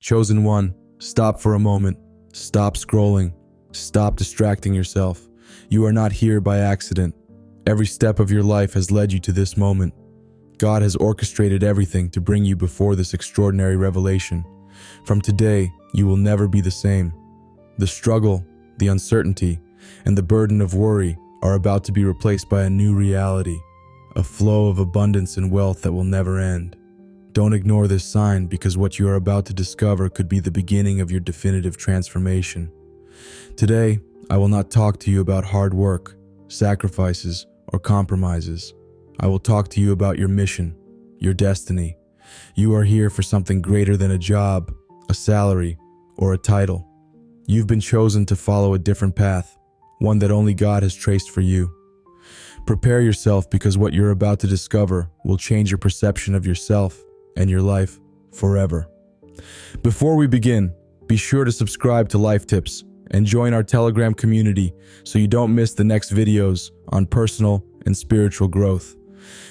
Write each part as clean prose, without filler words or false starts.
Chosen one, stop for a moment. Stop scrolling. Stop distracting yourself. You are not here by accident. Every step of your life has led you to this moment. God has orchestrated everything to bring you before this extraordinary revelation. From today, you will never be the same. The struggle, the uncertainty, and the burden of worry are about to be replaced by a new reality, a flow of abundance and wealth that will never end. Don't ignore this sign, because what you are about to discover could be the beginning of your definitive transformation. Today, I will not talk to you about hard work, sacrifices, or compromises. I will talk to you about your mission, your destiny. You are here for something greater than a job, a salary, or a title. You've been chosen to follow a different path, one that only God has traced for you. Prepare yourself, because what you're about to discover will change your perception of yourself and your life forever. Before we begin, be sure to subscribe to Life Tips and join our Telegram community so you don't miss the next videos on personal and spiritual growth.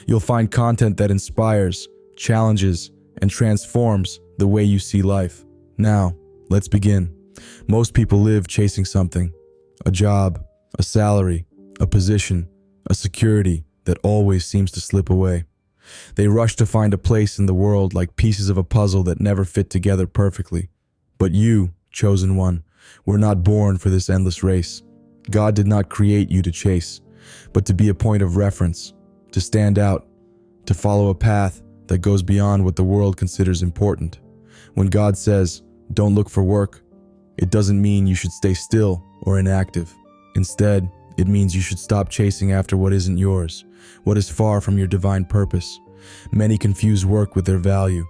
You'll find content that inspires, challenges, and transforms the way you see life. Now, let's begin. Most people live chasing something: a job, a salary, a position, a security that always seems to slip away. They rush to find a place in the world like pieces of a puzzle that never fit together perfectly. But you, chosen one, were not born for this endless race. God did not create you to chase, but to be a point of reference, to stand out, to follow a path that goes beyond what the world considers important. When God says, "Don't look for work," it doesn't mean you should stay still or inactive. Instead, it means you should stop chasing after what isn't yours, what is far from your divine purpose. Many confuse work with their value.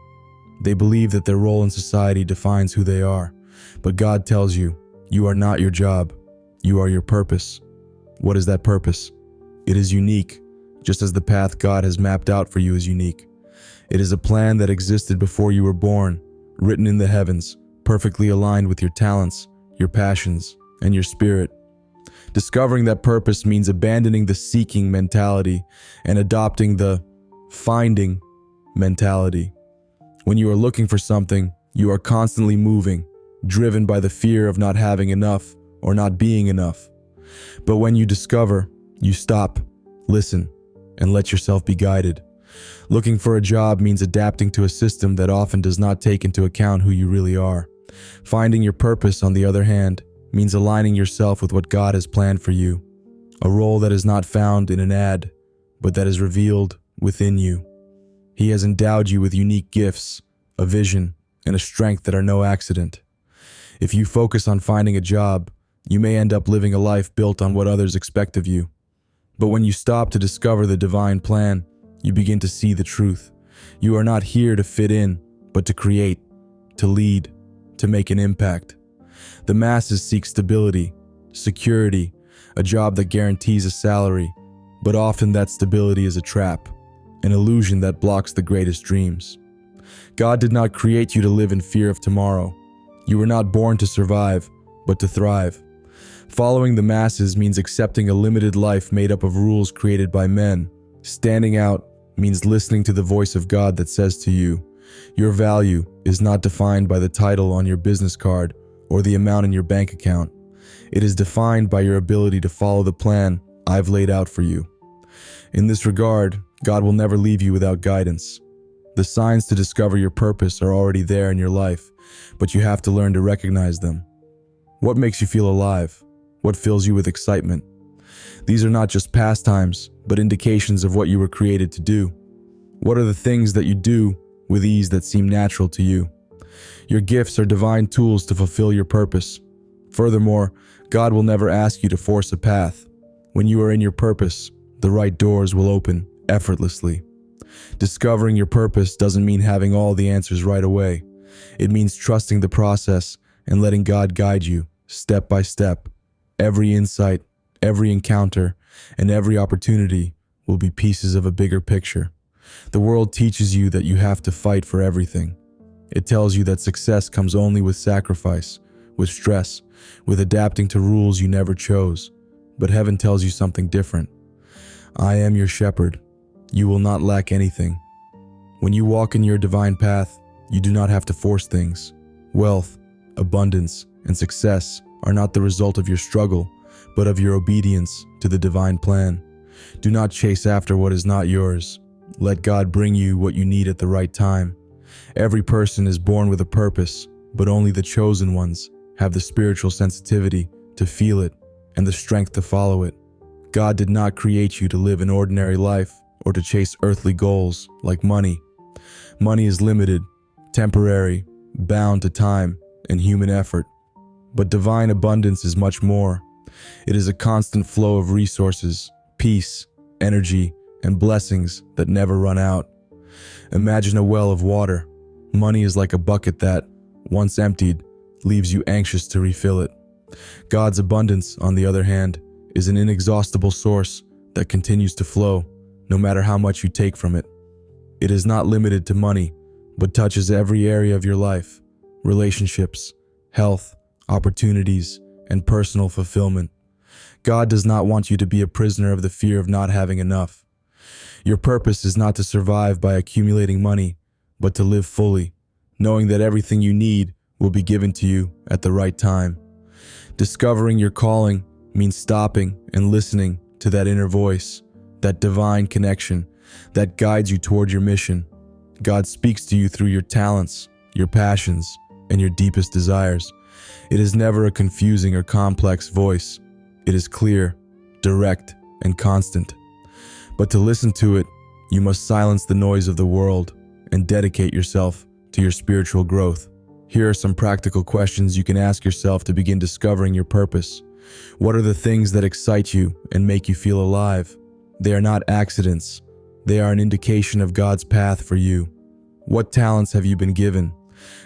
They believe that their role in society defines who they are. But God tells you, you are not your job. You are your purpose. What is that purpose? It is unique, just as the path God has mapped out for you is unique. It is a plan that existed before you were born, written in the heavens, perfectly aligned with your talents, your passions, and your spirit. Discovering that purpose means abandoning the seeking mentality and adopting the finding mentality. When you are looking for something, you are constantly moving, driven by the fear of not having enough or not being enough. But when you discover, you stop, listen, and let yourself be guided. Looking for a job means adapting to a system that often does not take into account who you really are. Finding your purpose, on the other hand, means aligning yourself with what God has planned for you. A role that is not found in an ad, but that is revealed within you. He has endowed you with unique gifts, a vision, and a strength that are no accident. If you focus on finding a job, you may end up living a life built on what others expect of you. But when you stop to discover the divine plan, you begin to see the truth. You are not here to fit in, but to create, to lead, to make an impact. The masses seek stability, security, a job that guarantees a salary, but often that stability is a trap, an illusion that blocks the greatest dreams. God did not create you to live in fear of tomorrow. You were not born to survive, but to thrive. Following the masses means accepting a limited life made up of rules created by men. Standing out means listening to the voice of God that says to you, your value is not defined by the title on your business card or the amount in your bank account. It is defined by your ability to follow the plan I've laid out for you. In this regard, God will never leave you without guidance. The signs to discover your purpose are already there in your life, but you have to learn to recognize them. What makes you feel alive? What fills you with excitement? These are not just pastimes, but indications of what you were created to do. What are the things that you do with ease that seem natural to you? Your gifts are divine tools to fulfill your purpose. Furthermore, God will never ask you to force a path. When you are in your purpose, the right doors will open effortlessly. Discovering your purpose doesn't mean having all the answers right away. It means trusting the process and letting God guide you step by step. Every insight, every encounter, and every opportunity will be pieces of a bigger picture. The world teaches you that you have to fight for everything. It tells you that success comes only with sacrifice, with stress, with adapting to rules you never chose. But heaven tells you something different. I am your shepherd. You will not lack anything. When you walk in your divine path, you do not have to force things. Wealth, abundance, and success are not the result of your struggle, but of your obedience to the divine plan. Do not chase after what is not yours. Let God bring you what you need at the right time. Every person is born with a purpose, but only the chosen ones have the spiritual sensitivity to feel it and the strength to follow it. God did not create you to live an ordinary life or to chase earthly goals like money. Money is limited, temporary, bound to time and human effort. But divine abundance is much more. It is a constant flow of resources, peace, energy, and blessings that never run out. Imagine a well of water. Money is like a bucket that, once emptied, leaves you anxious to refill it. God's abundance, on the other hand, is an inexhaustible source that continues to flow, no matter how much you take from it. It is not limited to money, but touches every area of your life: relationships, health, opportunities, and personal fulfillment. God does not want you to be a prisoner of the fear of not having enough. Your purpose is not to survive by accumulating money, but to live fully, knowing that everything you need will be given to you at the right time. Discovering your calling means stopping and listening to that inner voice, that divine connection that guides you toward your mission. God speaks to you through your talents, your passions, and your deepest desires. It is never a confusing or complex voice. It is clear, direct, and constant. But to listen to it, you must silence the noise of the world and dedicate yourself to your spiritual growth. Here are some practical questions you can ask yourself to begin discovering your purpose. What are the things that excite you and make you feel alive? They are not accidents. They are an indication of God's path for you. What talents have you been given?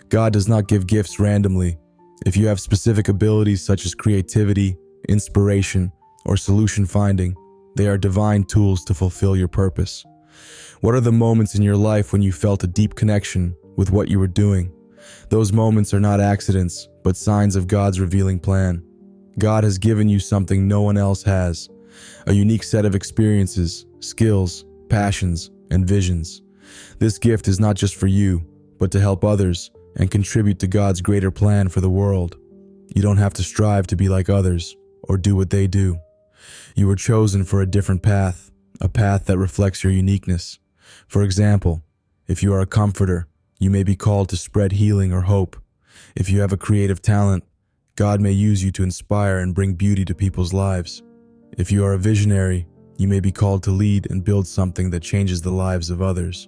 God does not give gifts randomly. If you have specific abilities such as creativity, inspiration, or solution finding, they are divine tools to fulfill your purpose. What are the moments in your life when you felt a deep connection with what you were doing? Those moments are not accidents, but signs of God's revealing plan. God has given you something no one else has: a unique set of experiences, skills, passions, and visions. This gift is not just for you, but to help others and contribute to God's greater plan for the world. You don't have to strive to be like others or do what they do. You were chosen for a different path, a path that reflects your uniqueness. For example, if you are a comforter, you may be called to spread healing or hope. If you have a creative talent, God may use you to inspire and bring beauty to people's lives. If you are a visionary, you may be called to lead and build something that changes the lives of others.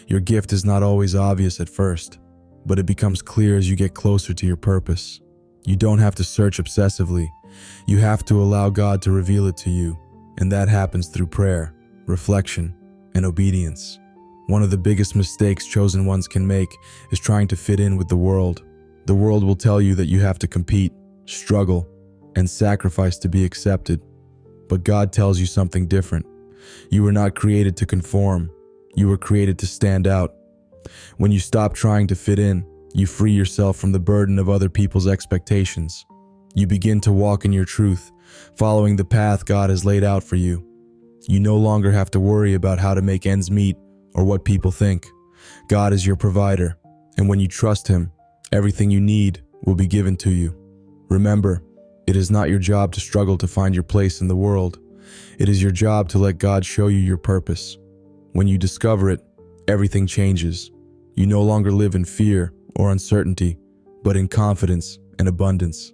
Your gift is not always obvious at first, but it becomes clear as you get closer to your purpose. You don't have to search obsessively. You have to allow God to reveal it to you, and that happens through prayer, reflection, and obedience. One of the biggest mistakes chosen ones can make is trying to fit in with the world. The world will tell you that you have to compete, struggle, and sacrifice to be accepted. But God tells you something different. You were not created to conform. You were created to stand out. When you stop trying to fit in, you free yourself from the burden of other people's expectations. You begin to walk in your truth, following the path God has laid out for you. You no longer have to worry about how to make ends meet or what people think. God is your provider, and when you trust Him, everything you need will be given to you. Remember, it is not your job to struggle to find your place in the world. It is your job to let God show you your purpose. When you discover it, everything changes. You no longer live in fear or uncertainty, but in confidence and abundance.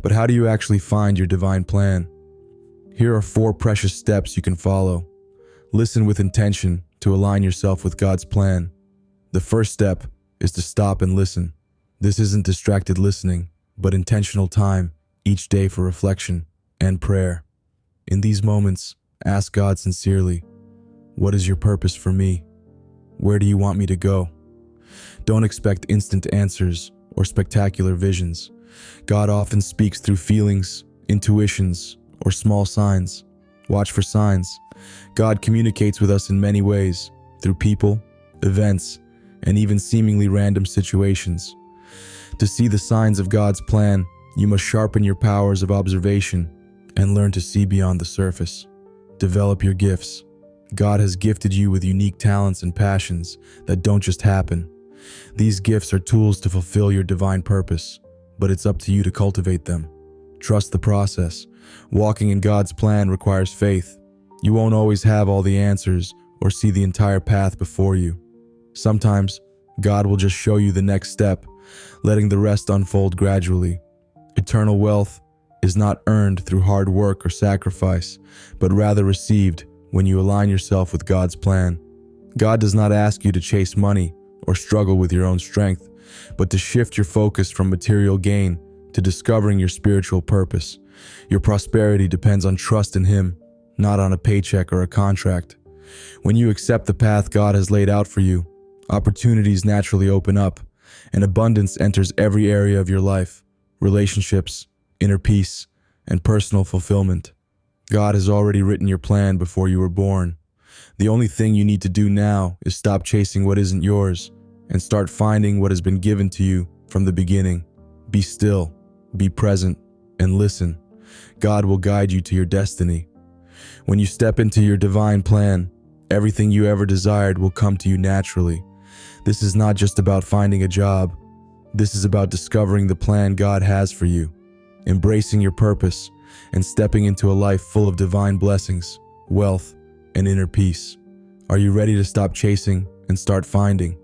But how do you actually find your divine plan? Here are 4 precious steps you can follow. Listen with intention to align yourself with God's plan. The first step is to stop and listen. This isn't distracted listening, but intentional time each day for reflection and prayer. In these moments, ask God sincerely, "What is your purpose for me? Where do you want me to go?" Don't expect instant answers or spectacular visions. God often speaks through feelings, intuitions, or small signs. Watch for signs. God communicates with us in many ways, through people, events, and even seemingly random situations. To see the signs of God's plan, you must sharpen your powers of observation and learn to see beyond the surface. Develop your gifts. God has gifted you with unique talents and passions that don't just happen. These gifts are tools to fulfill your divine purpose, but it's up to you to cultivate them. Trust the process. Walking in God's plan requires faith. You won't always have all the answers or see the entire path before you. Sometimes, God will just show you the next step, letting the rest unfold gradually. Eternal wealth is not earned through hard work or sacrifice, but rather received when you align yourself with God's plan. God does not ask you to chase money or struggle with your own strength, but to shift your focus from material gain to discovering your spiritual purpose. Your prosperity depends on trust in Him, not on a paycheck or a contract. When you accept the path God has laid out for you, opportunities naturally open up, and abundance enters every area of your life: relationships, inner peace, and personal fulfillment. God has already written your plan before you were born. The only thing you need to do now is stop chasing what isn't yours and start finding what has been given to you from the beginning. Be still, be present, and listen. God will guide you to your destiny. When you step into your divine plan, everything you ever desired will come to you naturally. This is not just about finding a job. This is about discovering the plan God has for you, embracing your purpose, and stepping into a life full of divine blessings, wealth, and inner peace. Are you ready to stop chasing and start finding?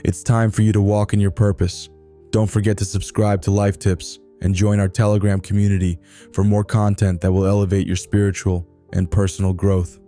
It's time for you to walk in your purpose. Don't forget to subscribe to Life Tips and join our Telegram community for more content that will elevate your spiritual and personal growth.